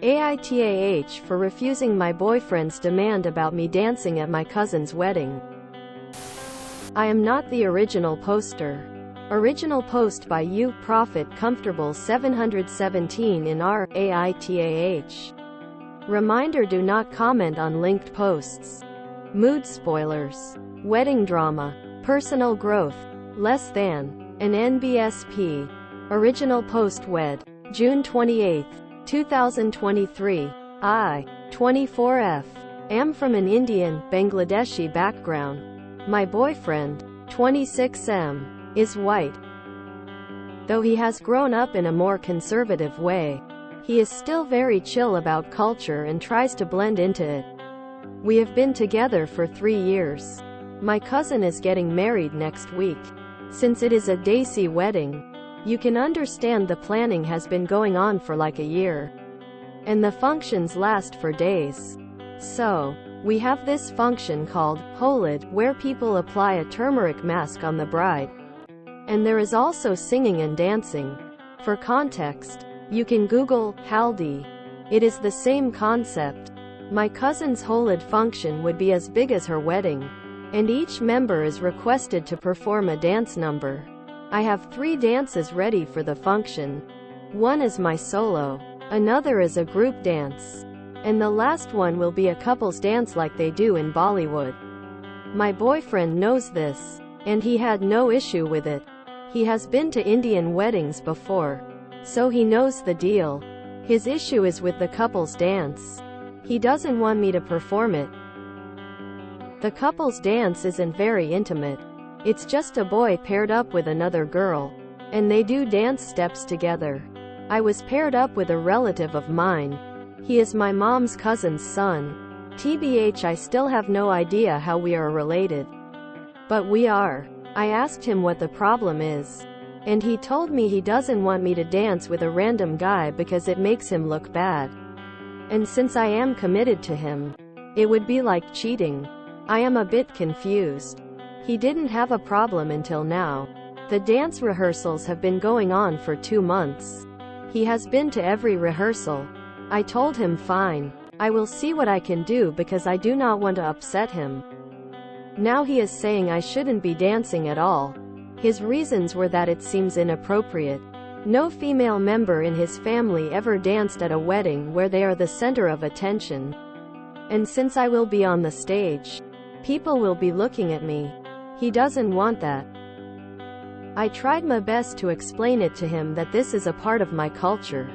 AITAH for refusing my boyfriend's demand about me dancing at my cousin's wedding. I am not the original poster. Original post by you, Prophet Comfortable 717 in r. AITAH. Reminder: do not comment on linked posts. Mood spoilers. Wedding drama. Personal growth. Less than. An NBSP. Original post wed. June 28, 2023. I, 24F. Am from an Indian, Bangladeshi background. My boyfriend, 26M, is white. Though he has grown up in a more conservative way, he is still very chill about culture and tries to blend into it. We have been together for 3 years. My cousin is getting married next week. Since it is a Desi wedding, you can understand the planning has been going on for like a year. And the functions last for days. So, we have this function called Holid, where people apply a turmeric mask on the bride. And there is also singing and dancing. For context, you can Google Haldi. It is the same concept. My cousin's Holid function would be as big as her wedding. And each member is requested to perform a dance number. I have 3 dances ready for the function. One is my solo, another is a group dance, and the last one will be a couple's dance like they do in Bollywood. My boyfriend knows this, and he had no issue with it. He has been to Indian weddings before, so he knows the deal. His issue is with the couple's dance. He doesn't want me to perform it. The couple's dance isn't very intimate. It's just a boy paired up with another girl, and they do dance steps together. I was paired up with a relative of mine. He is my mom's cousin's son. TBH, I still have no idea how we are related. But we are. I asked him what the problem is, and he told me he doesn't want me to dance with a random guy because it makes him look bad. And since I am committed to him, it would be like cheating. I am a bit confused. He didn't have a problem until now. The dance rehearsals have been going on for 2 months. He has been to every rehearsal. I told him fine. I will see what I can do because I do not want to upset him. Now he is saying I shouldn't be dancing at all. His reasons were that it seems inappropriate. No female member in his family ever danced at a wedding where they are the center of attention. And since I will be on the stage, people will be looking at me. He doesn't want that. I tried my best to explain it to him that this is a part of my culture.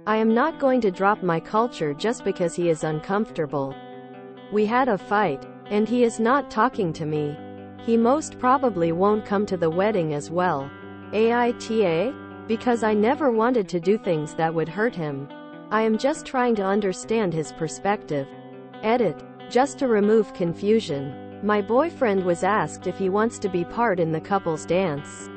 I am not going to drop my culture just because he is uncomfortable. We had a fight, and he is not talking to me. He most probably won't come to the wedding as well. AITA? Because I never wanted to do things that would hurt him. I am just trying to understand his perspective. Edit. Just to remove confusion. My boyfriend was asked if he wants to be part in the couple's dance.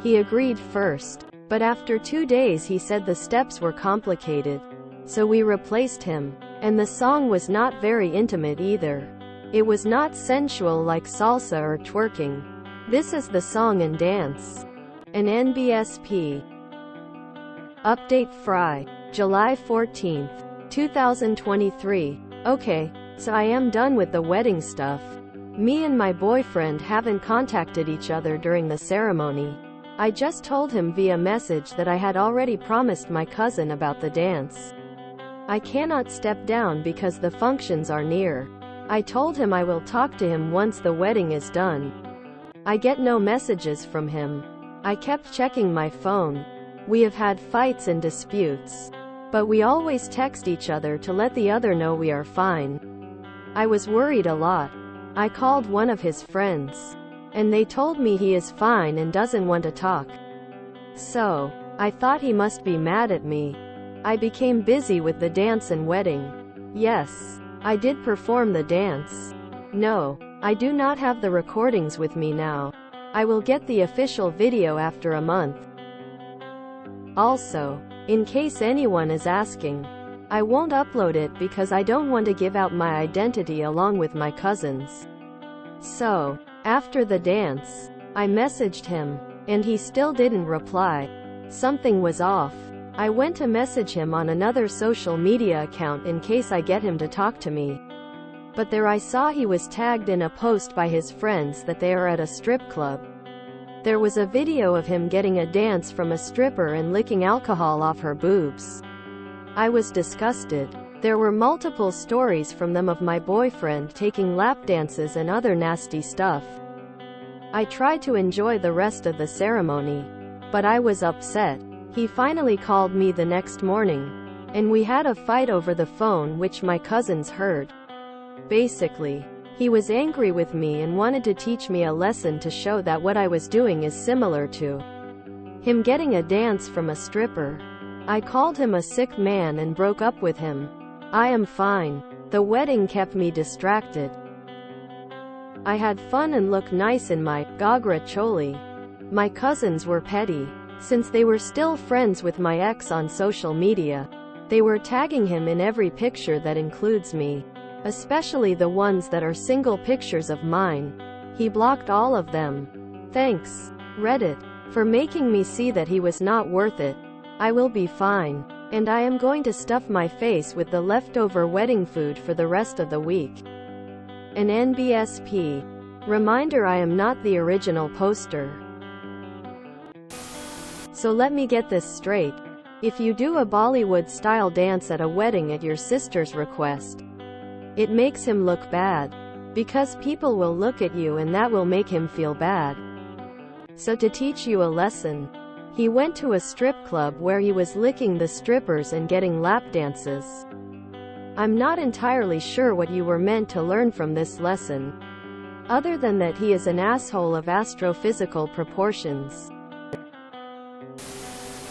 He agreed first, but after 2 days he said the steps were complicated. So we replaced him. And the song was not very intimate either. It was not sensual like salsa or twerking. This is the song and dance. An NBSP. Update Fry. July 14th, 2023. Okay, so I am done with the wedding stuff. Me and my boyfriend haven't contacted each other during the ceremony. I just told him via message that I had already promised my cousin about the dance. I cannot step down because the functions are near. I told him I will talk to him once the wedding is done. I get no messages from him. I kept checking my phone. We have had fights and disputes, but we always text each other to let the other know we are fine. I was worried a lot. I called one of his friends, and they told me he is fine and doesn't want to talk. So, I thought he must be mad at me. I became busy with the dance and wedding. Yes, I did perform the dance. No, I do not have the recordings with me now. I will get the official video after a month. Also, in case anyone is asking, I won't upload it because I don't want to give out my identity along with my cousins. So, after the dance, I messaged him, and he still didn't reply. Something was off. I went to message him on another social media account in case I get him to talk to me. But there I saw he was tagged in a post by his friends that they are at a strip club. There was a video of him getting a dance from a stripper and licking alcohol off her boobs. I was disgusted. There were multiple stories from them of my boyfriend taking lap dances and other nasty stuff. I tried to enjoy the rest of the ceremony, but I was upset. He finally called me the next morning, and we had a fight over the phone which my cousins heard. Basically, he was angry with me and wanted to teach me a lesson to show that what I was doing is similar to him getting a dance from a stripper. I called him a sick man and broke up with him. I am fine. The wedding kept me distracted. I had fun and looked nice in my Gagra choli. My cousins were petty. Since they were still friends with my ex on social media, they were tagging him in every picture that includes me, especially the ones that are single pictures of mine. He blocked all of them. Thanks, Reddit, for making me see that he was not worth it. I will be fine, and I am going to stuff my face with the leftover wedding food for the rest of the week. An NBSP. Reminder: I am not the original poster. So let me get this straight. If you do a Bollywood-style dance at a wedding at your sister's request, it makes him look bad, because people will look at you and that will make him feel bad. So to teach you a lesson, he went to a strip club where he was licking the strippers and getting lap dances. I'm not entirely sure what you were meant to learn from this lesson, other than that he is an asshole of astrophysical proportions.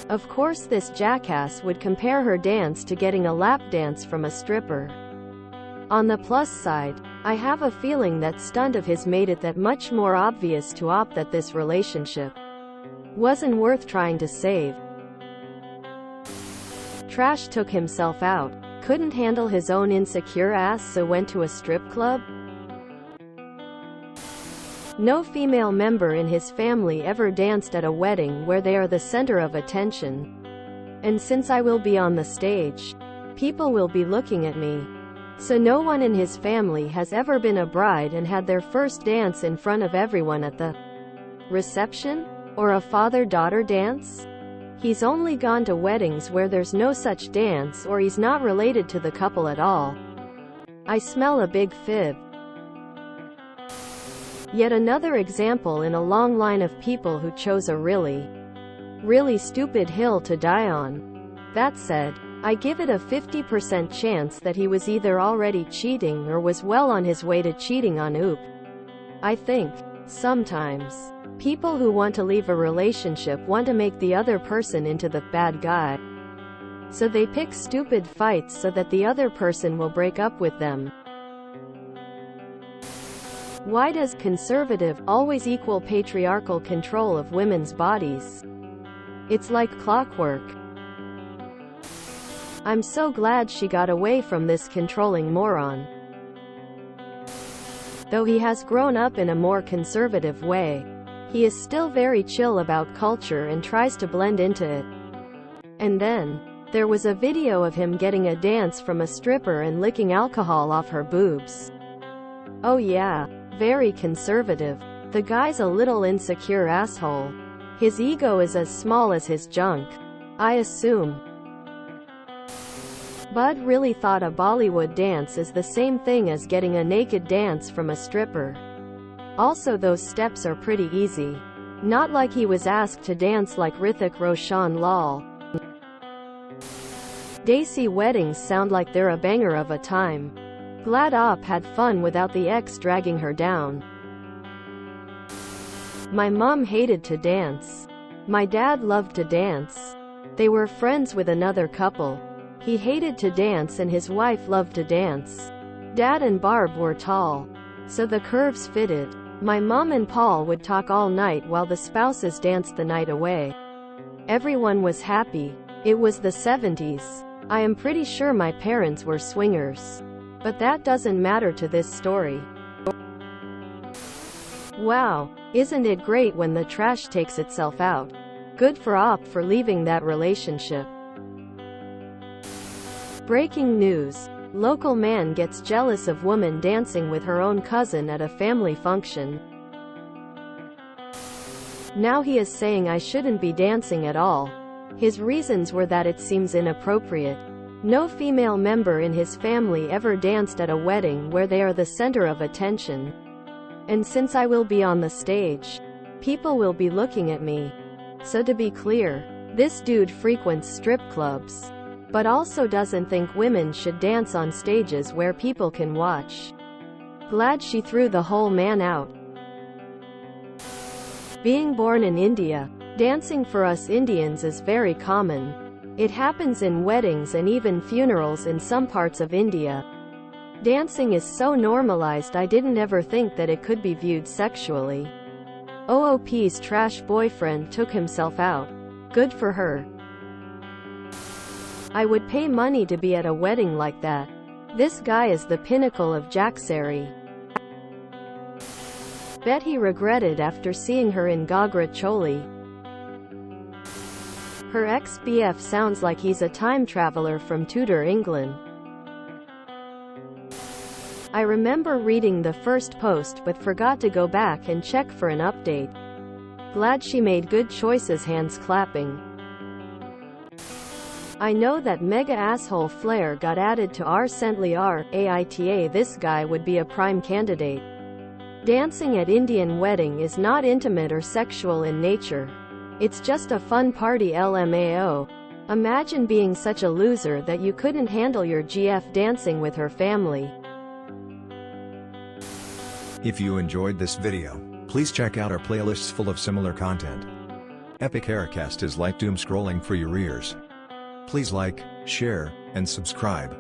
Of course this jackass would compare her dance to getting a lap dance from a stripper. On the plus side, I have a feeling that stunt of his made it that much more obvious to Op that this relationship wasn't worth trying to save. Trash took himself out, couldn't handle his own insecure ass, so went to a strip club? No female member in his family ever danced at a wedding where they are the center of attention. And since I will be on the stage, people will be looking at me. So no one in his family has ever been a bride and had their first dance in front of everyone at the reception? Or a father-daughter dance? He's only gone to weddings where there's no such dance, or he's not related to the couple at all. I smell a big fib. Yet another example in a long line of people who chose a really stupid hill to die on. That said, I give it a 50% chance that he was either already cheating or was well on his way to cheating on Oop. I think, sometimes, people who want to leave a relationship want to make the other person into the bad guy. So they pick stupid fights so that the other person will break up with them. Why does conservative always equal patriarchal control of women's bodies? It's like clockwork. I'm so glad she got away from this controlling moron. Though he has grown up in a more conservative way, he is still very chill about culture and tries to blend into it. And then, there was a video of him getting a dance from a stripper and licking alcohol off her boobs. Oh yeah, very conservative. The guy's a little insecure asshole. His ego is as small as his junk, I assume. Bud really thought a Bollywood dance is the same thing as getting a naked dance from a stripper. Also, those steps are pretty easy. Not like he was asked to dance like Hrithik Roshan lol. Desi weddings sound like they're a banger of a time. Glad Op had fun without the ex dragging her down. My mom hated to dance. My dad loved to dance. They were friends with another couple. He hated to dance and his wife loved to dance. Dad and Barb were tall, so the curves fitted. My mom and Paul would talk all night while the spouses danced the night away. Everyone was happy. It was the 70s. I am pretty sure my parents were swingers. But that doesn't matter to this story. Wow, isn't it great when the trash takes itself out? Good for Op for leaving that relationship. Breaking news. Local man gets jealous of woman dancing with her own cousin at a family function. Now he is saying I shouldn't be dancing at all. His reasons were that it seems inappropriate. No female member in his family ever danced at a wedding where they are the center of attention. And since I will be on the stage, people will be looking at me. So to be clear, this dude frequents strip clubs, but also doesn't think women should dance on stages where people can watch. Glad she threw the whole man out. Being born in India, dancing for us Indians is very common. It happens in weddings and even funerals in some parts of India. Dancing is so normalized I didn't ever think that it could be viewed sexually. OOP's trash boyfriend took himself out. Good for her. I would pay money to be at a wedding like that. This guy is the pinnacle of jacksary. Bet he regretted after seeing her in Gagra Choli. Her ex-BF sounds like he's a time traveler from Tudor England. I remember reading the first post but forgot to go back and check for an update. Glad she made good choices, hands clapping. I know that mega asshole Flair got added to recently AITAH. This guy would be a prime candidate. Dancing at Indian wedding is not intimate or sexual in nature. It's just a fun party LMAO. Imagine being such a loser that you couldn't handle your GF dancing with her family. If you enjoyed this video, please check out our playlists full of similar content. Epic Aircast is like doom scrolling for your ears. Please like, share, and subscribe.